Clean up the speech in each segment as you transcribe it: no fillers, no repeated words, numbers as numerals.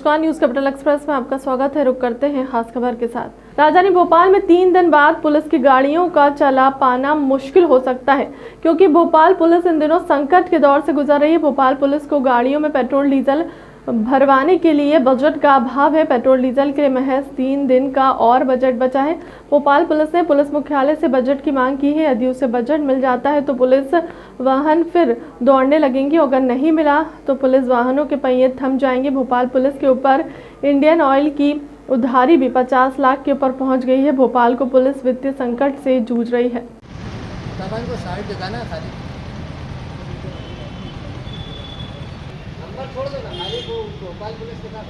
नमस्कार, news capital express में आपका स्वागत है। रुक करते हैं खास खबर के साथ। राजधानी भोपाल में 3 दिन बाद पुलिस की गाड़ियों का चला पाना मुश्किल हो सकता है, क्योंकि भोपाल पुलिस इन दिनों संकट के दौर से गुजर रही है। भोपाल पुलिस को गाड़ियों में पेट्रोल डीजल भरवाने के लिए बजट का अभाव है। पेट्रोल डीजल के लिए महज 3 दिन का और बजट बचा है। भोपाल पुलिस ने पुलिस मुख्यालय से बजट की मांग की है। यदि उसे बजट मिल जाता है तो पुलिस वाहन फिर दौड़ने लगेंगे, अगर नहीं मिला तो पुलिस वाहनों के पहिए थम जाएंगे। भोपाल पुलिस के ऊपर इंडियन ऑयल की उधारी भी 50 लाख के ऊपर पहुंच गई है। भोपाल को पुलिस वित्तीय संकट से जूझ रही है। छोड़ दो ना, खाली वो भोपाल पुलिस के साथ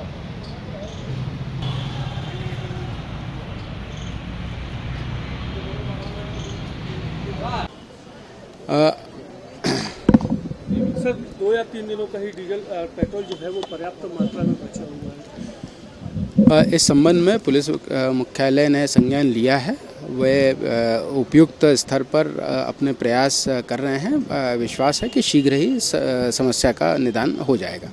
सर 2 या 3 दिनों का ही डीजल पेट्रोल जो है वो पर्याप्त मात्रा में बचा हुआ है। इस संबंध में पुलिस मुख्यालय ने संज्ञान लिया है। वे उपयुक्त स्तर पर अपने प्रयास कर रहे हैं। विश्वास है कि शीघ्र ही समस्या का निदान हो जाएगा।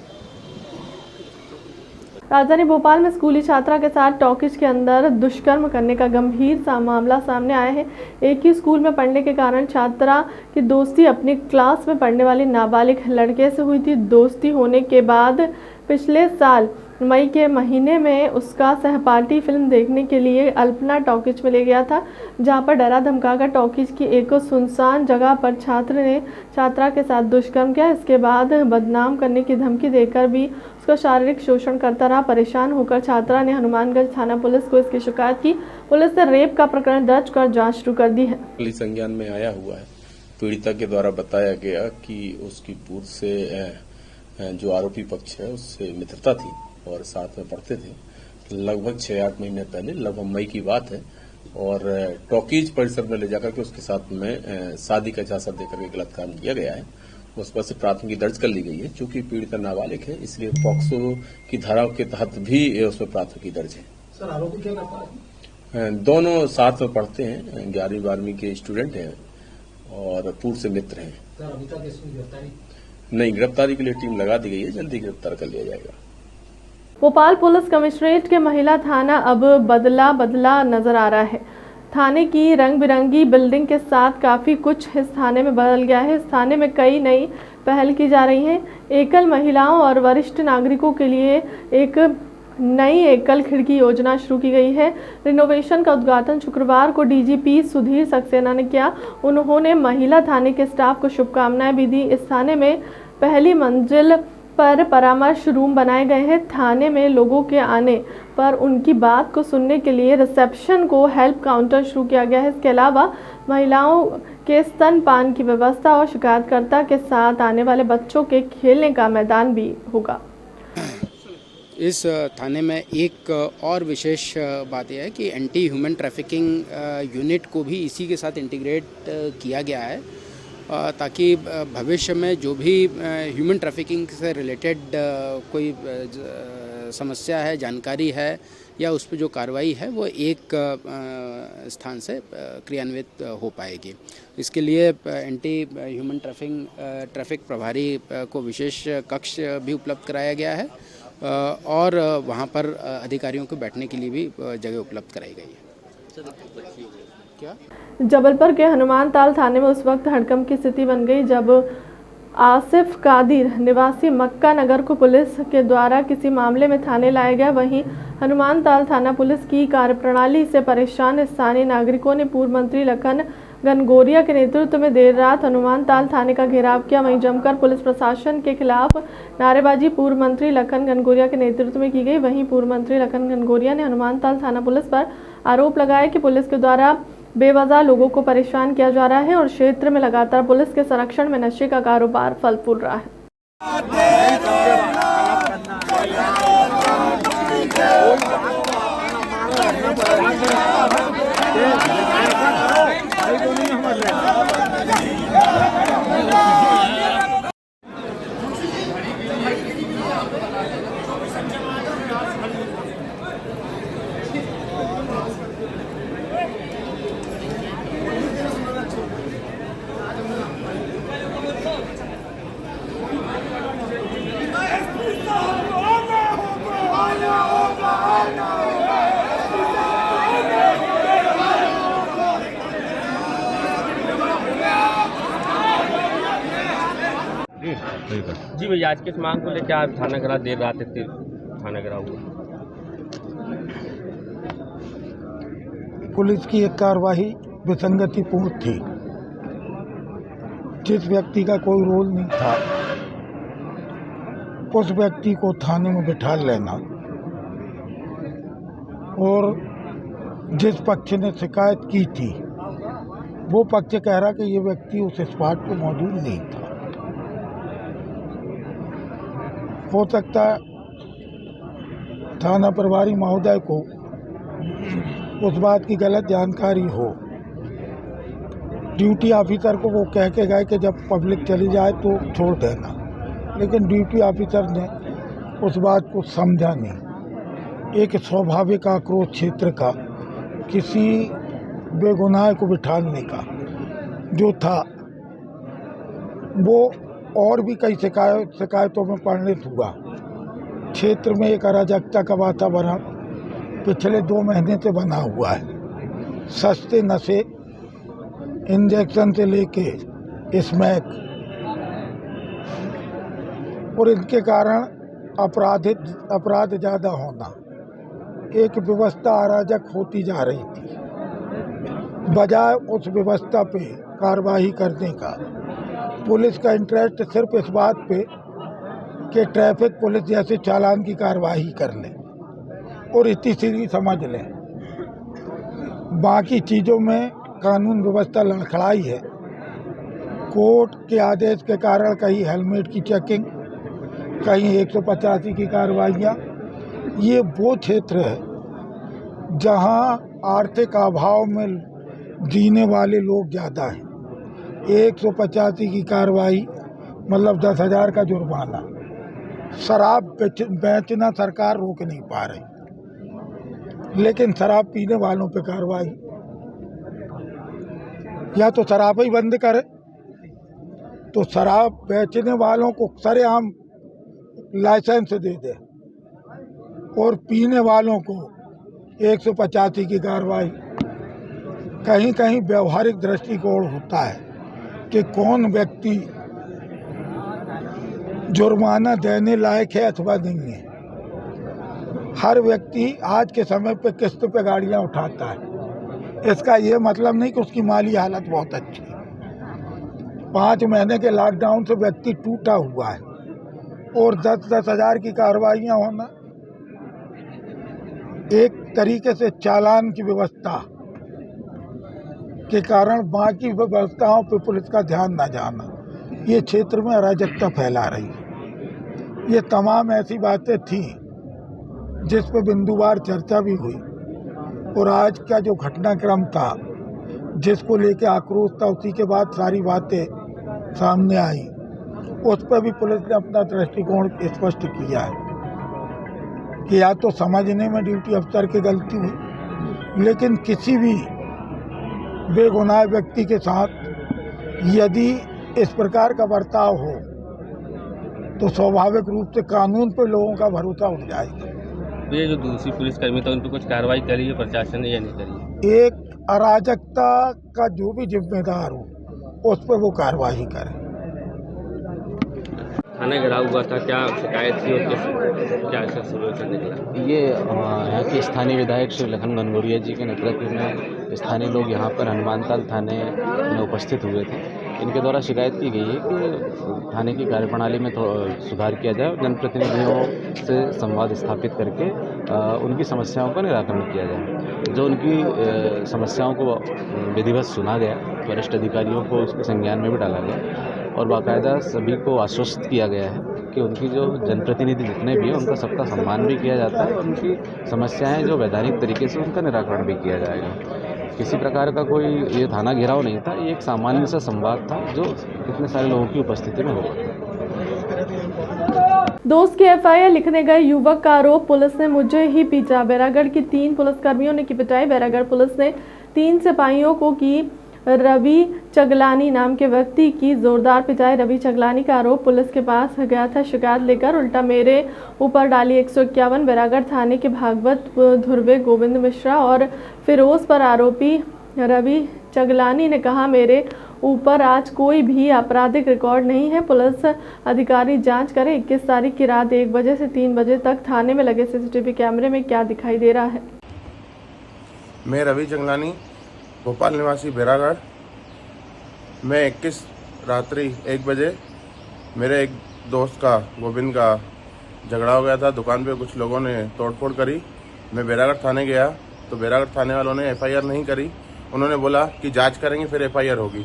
राजधानी भोपाल में स्कूली छात्रा के साथ टॉकीज के अंदर दुष्कर्म करने का गंभीर सा मामला सामने आया है। एक ही स्कूल में पढ़ने के कारण छात्रा की दोस्ती अपनी क्लास में पढ़ने वाले नाबालिग लड़के से हुई थी। दोस्ती होने के बाद पिछले साल मई के महीने में उसका सहपाठी फिल्म देखने के लिए अल्पना टॉकीज में ले गया था, जहां पर डरा धमकाकर टॉकीज की एक सुनसान जगह पर छात्र ने छात्रा के साथ दुष्कर्म किया। इसके बाद बदनाम करने की धमकी देकर भी उसका शारीरिक शोषण करता रहा। परेशान होकर छात्रा ने हनुमानगंज थाना पुलिस को इसकी शिकायत की। पुलिस ने रेप का प्रकरण दर्ज कर जांच शुरू कर दी है। पुलिस संज्ञान में आया हुआ है। पीड़िता के द्वारा बताया गया कि उसकी पूर्व से जो आरोपी पक्ष है उससे मित्रता थी और साथ में पढ़ते थे। लगभग 6-8 महीने पहले, लगभग मई की बात है, और टॉकीज परिसर में ले जाकर के उसके साथ में शादी का झांसा देकर के गलत काम किया गया है। उस पर से प्राथमिकी दर्ज कर ली गई है। चूंकि पीड़िता नाबालिग है, इसलिए पॉक्सो की धाराओं के तहत भी उसमें प्राथमिकी दर्ज है। सर, आरोपी क्या करता है? दोनों साथ में पढ़ते हैं, 11वीं-12वीं के स्टूडेंट हैं और पूर्व से मित्र हैं। सर, अभी तक इसमें गिरफ्तारी नहीं, गिरफ्तारी के लिए टीम लगा दी गई है। जल्दी गिरफ्तार कर लिया जाएगा। भोपाल पुलिस कमिश्नरेट के महिला थाना अब बदला नजर आ रहा है। थाने की रंग बिरंगी बिल्डिंग के साथ काफ़ी कुछ इस थाने में बदल गया है। इस थाने में कई नई पहल की जा रही हैं। एकल महिलाओं और वरिष्ठ नागरिकों के लिए एक नई एकल खिड़की योजना शुरू की गई है। रिनोवेशन का उद्घाटन शुक्रवार को डीजीपी सुधीर सक्सेना ने किया। उन्होंने महिला थाने के स्टाफ को शुभकामनाएं भी दी। इस थाने में पहली मंजिल पर परामर्श रूम बनाए गए हैं। थाने में लोगों के आने पर उनकी बात को सुनने के लिए रिसेप्शन को हेल्प काउंटर शुरू किया गया है। इसके अलावा महिलाओं के स्तनपान की व्यवस्था और शिकायतकर्ता के साथ आने वाले बच्चों के खेलने का मैदान भी होगा। इस थाने में एक और विशेष बात यह है कि एंटी ह्यूमन ट्रैफिकिंग यूनिट को भी इसी के साथ इंटीग्रेट किया गया है, ताकि भविष्य में जो भी ह्यूमन ट्रैफिकिंग से रिलेटेड कोई समस्या है, जानकारी है या उस पर जो कार्रवाई है वो एक स्थान से क्रियान्वित हो पाएगी। इसके लिए एंटी ह्यूमन ट्रैफिक प्रभारी को विशेष कक्ष भी उपलब्ध कराया गया है और वहाँ पर अधिकारियों को बैठने के लिए भी जगह उपलब्ध कराई गई है। क्या जबलपुर के हनुमान ताल थाने में उस वक्त हड़कंप की स्थिति बन गई जब आसिफ कादिर निवासी मक्का नगर को पुलिस के द्वारा किसी मामले में थाने लाया गया। वहीं हनुमान ताल थाना पुलिस की कार्यप्रणाली से परेशान स्थानीय नागरिकों ने पूर्व मंत्री लखन गनगोरिया के नेतृत्व में देर रात हनुमान ताल थाने का घेराव किया। वहीं जमकर पुलिस प्रशासन के खिलाफ नारेबाजी पूर्व मंत्री लखन गनगोरिया के नेतृत्व में की गई। वहीं पूर्व मंत्री लखन गनगोरिया ने हनुमान ताल थाना पुलिस पर आरोप लगाया कि पुलिस के द्वारा बेवजह लोगों को परेशान किया जा रहा है और क्षेत्र में लगातार पुलिस के संरक्षण में नशे का कारोबार फल फूल रहा है। जी भैया, आज किस मांग को लेकर आप थाना घेराव देर रात थाना घेराव हुआ? पुलिस की एक कार्रवाई विसंगतिपूर्ण थी। जिस व्यक्ति का कोई रोल नहीं था उस व्यक्ति को थाने में बिठा लेना और जिस पक्ष ने शिकायत की थी वो पक्ष कह रहा कि ये व्यक्ति उस स्पॉट पर मौजूद नहीं था। हो सकता है थाना प्रभारी महोदय को उस बात की गलत जानकारी हो। ड्यूटी ऑफिसर को वो कह के गए कि जब पब्लिक चली जाए तो छोड़ देना, लेकिन ड्यूटी ऑफिसर ने उस बात को समझा नहीं। एक स्वाभाविक आक्रोश क्षेत्र का किसी बेगुनाह को बिठाने का जो था वो और भी कई शिकायतों में परिणत हुआ। क्षेत्र में एक अराजकता का वातावरण पिछले 2 महीने से बना हुआ है। सस्ते नशे, इंजेक्शन से लेके स्मैक, और इनके कारण अपराध ज़्यादा होना, एक व्यवस्था अराजक होती जा रही थी। बजाय उस व्यवस्था पे कार्रवाई करने का पुलिस का इंटरेस्ट सिर्फ इस बात पे कि ट्रैफिक पुलिस जैसे चालान की कार्रवाई कर ले और इतनी सीधी समझ ले। बाकी चीज़ों में कानून व्यवस्था लड़खड़ाई है। कोर्ट के आदेश के कारण कहीं हेलमेट की चेकिंग, कहीं 185 की कार्रवाइयाँ। ये वो क्षेत्र है जहां आर्थिक अभाव में जीने वाले लोग ज़्यादा हैं। 185 की कार्रवाई मतलब 10,000 का जुर्माना। शराब बेचना सरकार रोक नहीं पा रही, लेकिन शराब पीने वालों पे कार्रवाई। या तो शराब ही बंद करे, तो शराब बेचने वालों को सरेआम लाइसेंस दे दे और पीने वालों को 185 की कार्रवाई। कहीं कहीं व्यवहारिक दृष्टिकोण होता है कि कौन व्यक्ति जुर्माना देने लायक है अथवा नहीं है। हर व्यक्ति आज के समय पे किस्त पे गाड़ियां उठाता है। इसका ये मतलब नहीं कि उसकी माली हालत बहुत अच्छी है। 5 महीने के लॉकडाउन से व्यक्ति टूटा हुआ है और 10-10 हज़ार की कार्रवाइयाँ होना, एक तरीके से चालान की व्यवस्था के कारण बाकी व्यवस्थाओं पर पुलिस का ध्यान न जाना, ये क्षेत्र में अराजकता फैला रही है। ये तमाम ऐसी बातें थी जिस पर बिंदुवार चर्चा भी हुई और आज का जो घटनाक्रम था जिसको लेके आक्रोश था, उसी के बाद सारी बातें सामने आई। उस पर भी पुलिस ने अपना दृष्टिकोण स्पष्ट किया है कि या तो समझने में ड्यूटी अफसर की गलती हुई, लेकिन किसी भी बेगुनाह व्यक्ति के साथ यदि इस प्रकार का बर्ताव हो तो स्वाभाविक रूप से कानून पर लोगों का भरोसा उठ जाएगा। ये जो दूसरी पुलिसकर्मी था उन पर कुछ कार्रवाई करी है प्रशासन ने या नहीं करी? एक अराजकता का जो भी जिम्मेदार हो उस पर वो कार्रवाई करे। थाना घेराव हुआ था, क्या शिकायत थी और क्या सलूशन निकला? ये यहाँ के स्थानीय विधायक श्री लखन गनगोरिया जी के नेतृत्व में स्थानीय लोग यहाँ पर हनुमानताल थाने में उपस्थित हुए थे। इनके द्वारा शिकायत की गई है कि थाने की कार्यप्रणाली में सुधार किया जाए और जनप्रतिनिधियों से संवाद स्थापित करके उनकी समस्याओं का निराकरण किया जाए। जो उनकी समस्याओं को विधिवत सुना गया, वरिष्ठ अधिकारियों को उसके संज्ञान में भी डाला गया और बाकायदा सभी को आश्वस्त किया गया है कि उनकी जो जनप्रतिनिधि जितने भी हैं उनका सबका सम्मान भी किया जाता है और उनकी समस्याएं जो वैधानिक तरीके से उनका निराकरण भी किया जाएगा। किसी प्रकार का कोई ये थाना घेराव नहीं था, ये एक सामान्य सा संवाद था जो इतने सारे लोगों की उपस्थिति में हुआ। दोस्त की एफआईआर लिखने गए युवक का आरोप, पुलिस ने मुझे ही पीटा। बैरागढ़ की 3 पुलिसकर्मियों ने की पिटाई। बैरागढ़ पुलिस ने 3 सिपाहियों को की रवि चगलानी नाम के व्यक्ति की जोरदार पिटाई। रवि चगलानी का आरोप पुलिस के पास गया था शिकायत लेकर, उल्टा मेरे ऊपर डाली 151। बैरागढ़ थाने के भागवत धुर्वे गोविंद मिश्रा और फिरोज पर आरोपी रवि चगलानी ने कहा, मेरे ऊपर आज कोई भी आपराधिक रिकॉर्ड नहीं है। पुलिस अधिकारी जांच करें। 21 तारीख की रात 1 बजे से 3 बजे तक थाने में लगे सीसीटीवी कैमरे में क्या दिखाई दे रहा है। मैं रवि चगलानी, भोपाल निवासी बैरागढ़। मैं 21 रात्रि 1 बजे मेरे एक दोस्त का गोविंद का झगड़ा हो गया था। दुकान पे कुछ लोगों ने तोड़फोड़ करी। मैं बैरागढ़ थाने गया तो बैरागढ़ थाने वालों ने FIR नहीं करी। उन्होंने बोला कि जांच करेंगे फिर FIR होगी।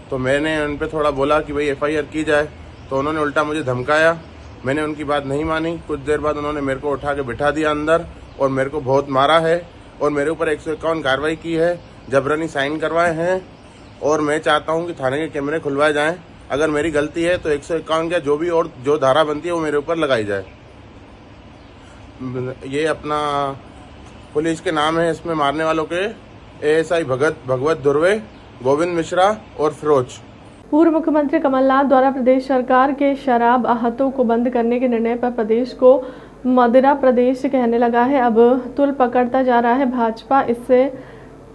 तो मैंने उन पर थोड़ा बोला कि भाई FIR की जाए, तो उन्होंने उल्टा मुझे धमकाया। मैंने उनकी बात नहीं मानी। कुछ देर बाद उन्होंने मेरे को उठा के बिठा दिया अंदर और मेरे को बहुत मारा है और मेरे ऊपर 151 कार्रवाई की है, जबरनी साइन करवाए हैं। और मैं चाहता हूं कि थाने के कैमरे खुलवाए जाएं। अगर मेरी गलती है तो 151 क्या जो भी और जो धारा बनती है वो मेरे ऊपर लगाई जाए। ये अपना पुलिस के नाम है, इसमें मारने वालों के ASI भगवत धुर्वे, गोविंद मिश्रा और फिरोज। पूर्व मुख्यमंत्री कमलनाथ द्वारा प्रदेश सरकार के शराब आहतों को बंद करने के निर्णय पर प्रदेश को मदिरा प्रदेश कहने लगा है। अब तुल पकड़ता जा रहा है भाजपा, इससे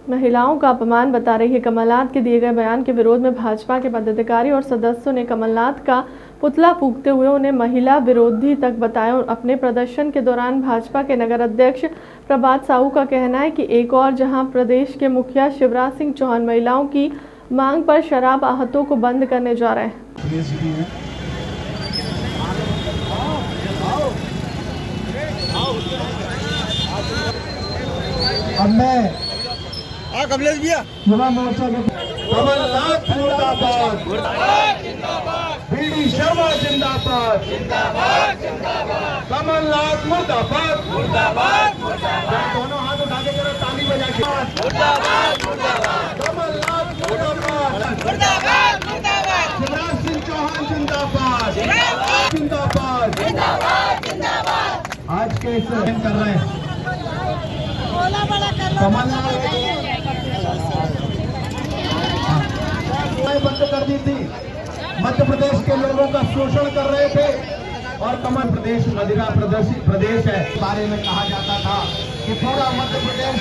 महिलाओं का अपमान बता रही है। कमलनाथ के दिए गए बयान के विरोध में भाजपा के पदाधिकारी और सदस्यों ने कमलनाथ का पुतला फूंकते हुए उन्हें महिला विरोधी तक बताया। अपने प्रदर्शन के दौरान भाजपा के नगर अध्यक्ष प्रभात साहू का कहना है कि एक और जहां प्रदेश के मुखिया शिवराज सिंह चौहान महिलाओं की मांग पर शराब आहतों को बंद करने जा रहे हैं। अब मैं युवा मोर्चा के कमलनाथ मुर्दाबाद, BD शर्मा जिंदाबाद, कमलनाथ मुर्दाबाद, दोनों हाथ उठा के जरा ताली बजा के कमलनाथ मुर्दाबाद, शिवराज सिंह चौहान जिंदाबाद, जिंदाबाद। आज के इस कर रहे हैं कमलनाथ बंद कर दी थी, मध्य प्रदेश के लोगों का शोषण कर रहे थे और कमल प्रदेश मदिरा प्रदेश है बारे में कहा जाता था कि पूरा मध्य प्रदेश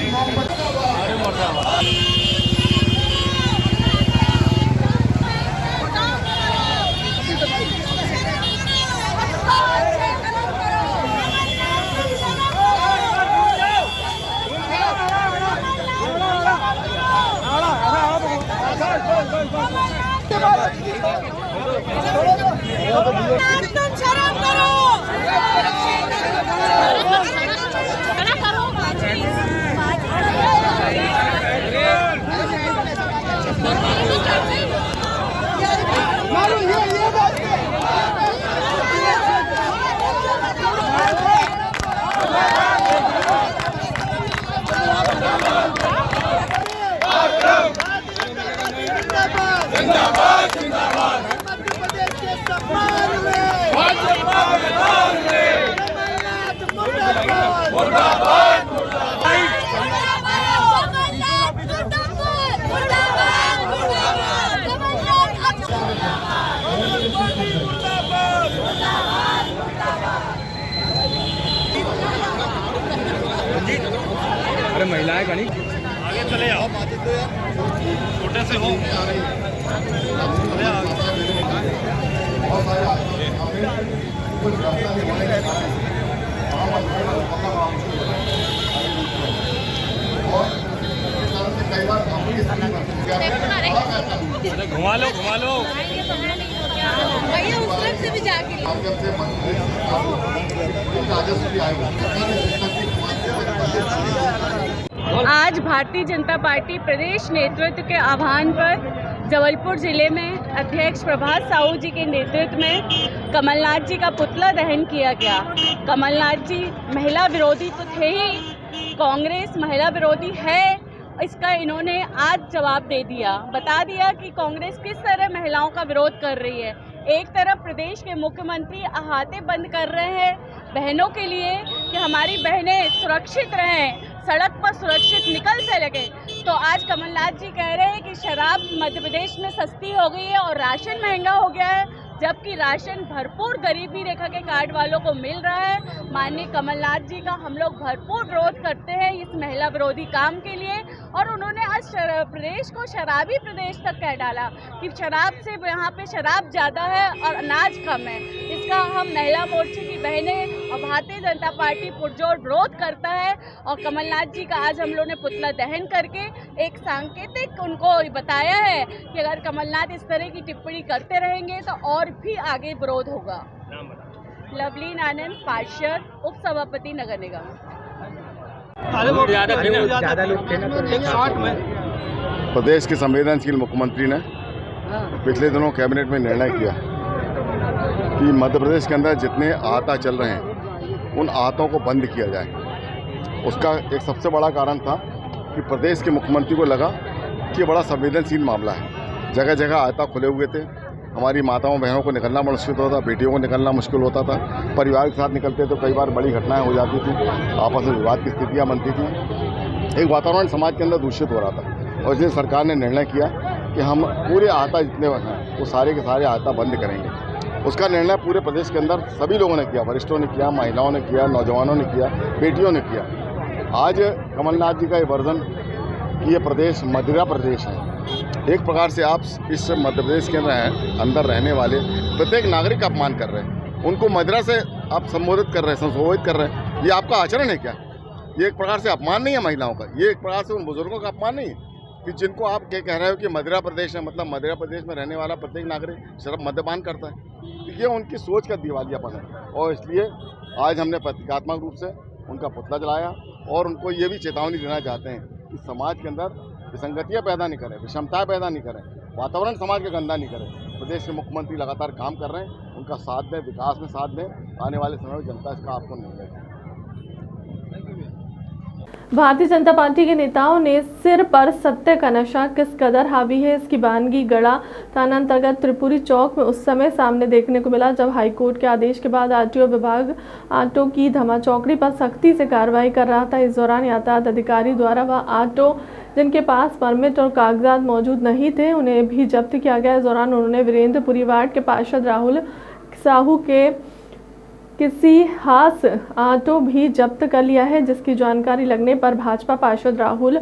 अरे महिलाएं गणी आगे चले आओ, छोटे से हो घुमा लो भैया उस तरफ से भी जाके आज भारतीय जनता पार्टी प्रदेश नेतृत्व के आह्वान पर जबलपुर जिले में अध्यक्ष प्रभात साहू जी के नेतृत्व में कमलनाथ जी का पुतला दहन किया गया। कमलनाथ जी महिला विरोधी तो थे ही, कांग्रेस महिला विरोधी है, इसका इन्होंने आज जवाब दे दिया, बता दिया कि कांग्रेस किस तरह महिलाओं का विरोध कर रही है। एक तरफ प्रदेश के मुख्यमंत्री अहाते बंद कर रहे हैं बहनों के लिए कि हमारी बहनें सुरक्षित रहें, सड़क पर सुरक्षित निकल सके। तो आज कमलनाथ जी कह रहे हैं कि शराब मध्य प्रदेश में सस्ती हो गई है और राशन महंगा हो गया है, जबकि राशन भरपूर गरीबी रेखा के कार्ड वालों को मिल रहा है। माननीय कमलनाथ जी का हम लोग भरपूर विरोध करते हैं इस महिला विरोधी काम के लिए। और उन्होंने आज प्रदेश को शराबी प्रदेश तक कह डाला कि शराब से यहाँ पे शराब ज़्यादा है और अनाज कम है। इसका हम महिला मोर्चे की बहनें और भारतीय जनता पार्टी पुरजोर विरोध करता है। और कमलनाथ जी का आज हम लोग ने पुतला दहन करके एक सांकेतिक उनको बताया है कि अगर कमलनाथ इस तरह की टिप्पणी करते रहेंगे तो और भी आगे विरोध होगा। लवलीन आनंद, पार्षद, उप सभापति, नगर निगम। प्रदेश के संवेदनशील मुख्यमंत्री ने पिछले दिनों कैबिनेट में निर्णय किया कि मध्य प्रदेश के अंदर जितने आहता चल रहे हैं उन आहतों को बंद किया जाए। उसका एक सबसे बड़ा कारण था कि प्रदेश के मुख्यमंत्री को लगा कि बड़ा संवेदनशील मामला है। जगह जगह आहता खुले हुए थे, हमारी माताओं बहनों को निकलना मुश्किल होता था, बेटियों को निकलना मुश्किल होता था, परिवार के साथ निकलते तो कई बार बड़ी घटनाएं हो जाती थी, आपस में विवाद की स्थितियां बनती थी, एक वातावरण समाज के अंदर दूषित हो रहा था। और इसलिए सरकार ने निर्णय किया कि हम पूरे आहता जितने हैं वो सारे के सारे आहता बंद करेंगे। उसका निर्णय पूरे प्रदेश के अंदर सभी लोगों ने किया, वरिष्ठों ने किया, महिलाओं ने किया, नौजवानों ने किया, बेटियों ने किया। आज कमलनाथ जी का ये वर्जन कि ये प्रदेश मदिरा प्रदेश है। एक प्रकार से आप इस मध्य प्रदेश के अंदर रहने वाले प्रत्येक नागरिक का अपमान कर रहे हैं, उनको मदिरा से आप संबोधित कर रहे हैं, संशोधित कर रहे हैं। ये आपका आचरण है क्या? ये एक प्रकार से अपमान नहीं है महिलाओं का, ये एक प्रकार से उन बुजुर्गों का अपमान नहीं है कि जिनको आप क्या कह रहे हो कि मदिरा प्रदेश है, मतलब मदिरा प्रदेश में रहने वाला प्रत्येक नागरिक शराब मद्यपान करता है। ये उनकी सोच का दिवालियापन है। और इसलिए आज हमने प्रतीकात्मक रूप से उनका पुतला जलाया और उनको ये भी चेतावनी देना चाहते हैं कि समाज के अंदर विसंगतियाँ पैदा नहीं करें, विषमताएं पैदा नहीं करें, वातावरण समाज का गंदा नहीं करें। प्रदेश के मुख्यमंत्री लगातार काम कर रहे हैं, उनका साथ दें, विकास में साथ दें। आने वाले समय में जनता इसका आपको निर्णय देगी। भारतीय जनता पार्टी के नेताओं ने सिर पर सत्य का नशा किस कदर हावी है, इसकी बानगी गड़ा थाना अंतर्गत त्रिपुरी चौक में उस समय सामने देखने को मिला जब हाईकोर्ट के आदेश के बाद आरटीओ विभाग ऑटो की धमा चौकड़ी पर सख्ती से कार्रवाई कर रहा था। इस दौरान यातायात अधिकारी द्वारा वह ऑटो जिनके पास परमिट और कागजात मौजूद नहीं थे उन्हें भी जब्त किया गया। इस दौरान उन्होंने वीरेंद्रपुरी वार्ड के पार्षद राहुल साहू के किसी हास ऑटो भी जब्त कर लिया है, जिसकी जानकारी लगने पर भाजपा पार्षद राहुल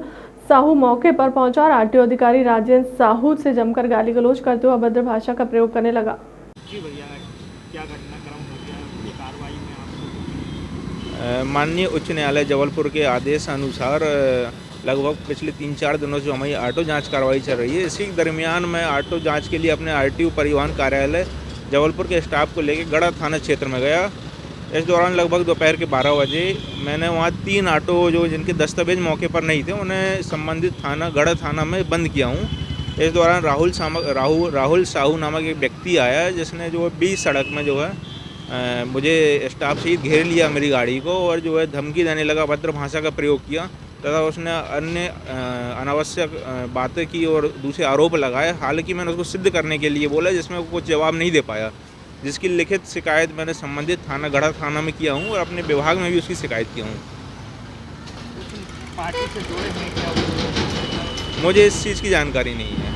साहू मौके पर पहुंचा और आरटीओ अधिकारी राजेंद्र साहू से जमकर गाली गलौज करते हुए अभद्र भाषा का प्रयोग करने लगा। जी भैया, क्या घटनाक्रम हो गया कार्रवाई में? माननीय उच्च न्यायालय जबलपुर के आदेश अनुसार लगभग पिछले 3-4 दिनों से हमारी ऑटो जांच कार्रवाई चल रही है। इसी दरमियान मैं ऑटो जांच के लिए अपने आरटीओ परिवहन कार्यालय जबलपुर के स्टाफ को लेकर गढ़ा थाना क्षेत्र में गया। इस दौरान लगभग दोपहर के 12 बजे मैंने वहाँ 3 ऑटो जो जिनके दस्तावेज मौके पर नहीं थे उन्हें संबंधित थाना गढ़ा थाना में बंद किया हूँ। इस दौरान राहुल साहू नामक एक व्यक्ति आया जिसने जो 20 सड़क में जो है मुझे स्टाफ से ही घेर लिया मेरी गाड़ी को और जो है धमकी देने लगा, अभद्र भाषा का प्रयोग किया तथा उसने अन्य अनावश्यक बातें की और दूसरे आरोप लगाए। हालांकि मैंने उसको सिद्ध करने के लिए बोला जिसमें वो कुछ जवाब नहीं दे पाया, जिसकी लिखित शिकायत मैंने संबंधित थाना गढ़ा थाना में किया हूँ और अपने विभाग में भी उसकी शिकायत किया हूँ। पार्टी से जुड़े हैं क्या? मुझे इस चीज़ की जानकारी नहीं है।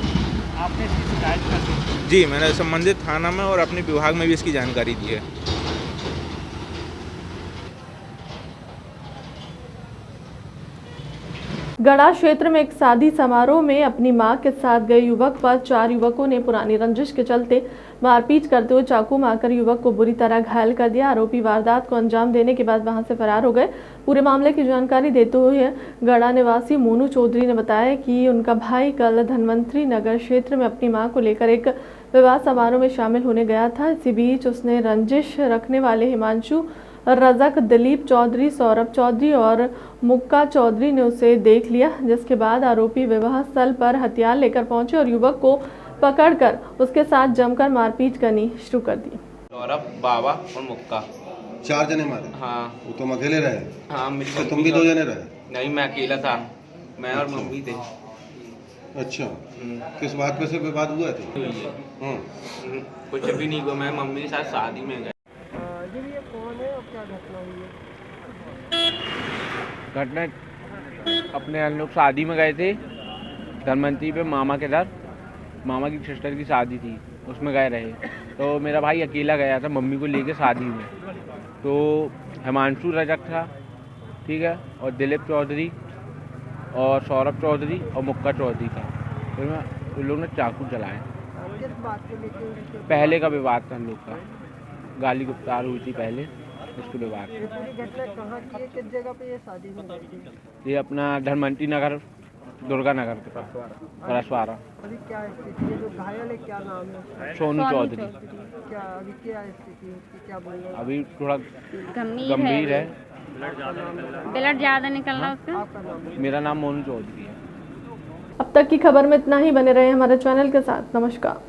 आपने इसकी शिकायत कर दी? जी, मैंने संबंधित थाना में और अपने विभाग में भी इसकी जानकारी दी है। गढ़ा क्षेत्र में एक शादी समारोह में अपनी मां के साथ गए युवक पर 4 युवकों ने पुरानी रंजिश के चलते मारपीट करते हुए चाकू मारकर युवक को बुरी तरह घायल कर दिया। आरोपी वारदात को अंजाम देने के बाद वहां से फरार हो गए। पूरे मामले की जानकारी देते हुए गढ़ा निवासी मोनू चौधरी ने बताया कि उनका भाई कल धनवंतरी नगर क्षेत्र में अपनी मां को लेकर एक विवाह समारोह में शामिल होने गया था। इसी बीच उसने रंजिश रखने वाले हिमांशु, रजक, दिलीप चौधरी, सौरभ चौधरी और मुक्का चौधरी ने उसे देख लिया, जिसके बाद आरोपी विवाह स्थल पर हथियार लेकर पहुंचे और युवक को पकड़कर उसके साथ जमकर मारपीट करनी शुरू कर दी। सौरभ, बाबा और मुक्का 4 जने मारे? हाँ। वो तुम अकेले रहे? हाँ, तो तुम भी 2 जने रहे? नहीं, मैं अकेला था, मैं और मम्मी थे। अच्छा, किस बात पे से विवाद हुआ थे? कुछ भी नहीं हुआ, मैं मम्मी के साथ शादी में गया। कौन है और क्या घटना हुई है? घटना अपने हम लोग शादी में गए थे धनवंतरी पे, मामा के घर, मामा की सिस्टर की शादी थी, उसमें गए रहे। तो मेरा भाई अकेला गया था मम्मी को लेके शादी में। तो हिमांशु रजक था, ठीक है, और दिलीप चौधरी और सौरभ चौधरी और मुक्का चौधरी था। फिर उन लोगों ने चाकू चलाए। किस बात को लेकर? पहले का विवाद था हम लोग का, गाली गुप्तार हुई थी पहले, उसके विवाद। ये पूरी घटना कहाँ की है, किस जगह पे ये शादी हो गई थी? ये अपना धनवंतरी नगर, दुर्गा नगर के पास, परसवारा। अभी क्या स्थिति है? जो घायल है क्या नाम है? सोनू चौधरी। क्या अभी क्या स्थिति है उसकी, क्या बोल रहे हैं? अभी थोड़ा गंभीर है। ब्लड ज़्यादा निकल रहा है उसका। आपका नाम? मेरा नाम मोनू चौधरी है। अब तक की खबर में इतना ही। बने रहे हमारे चैनल के साथ। नमस्कार।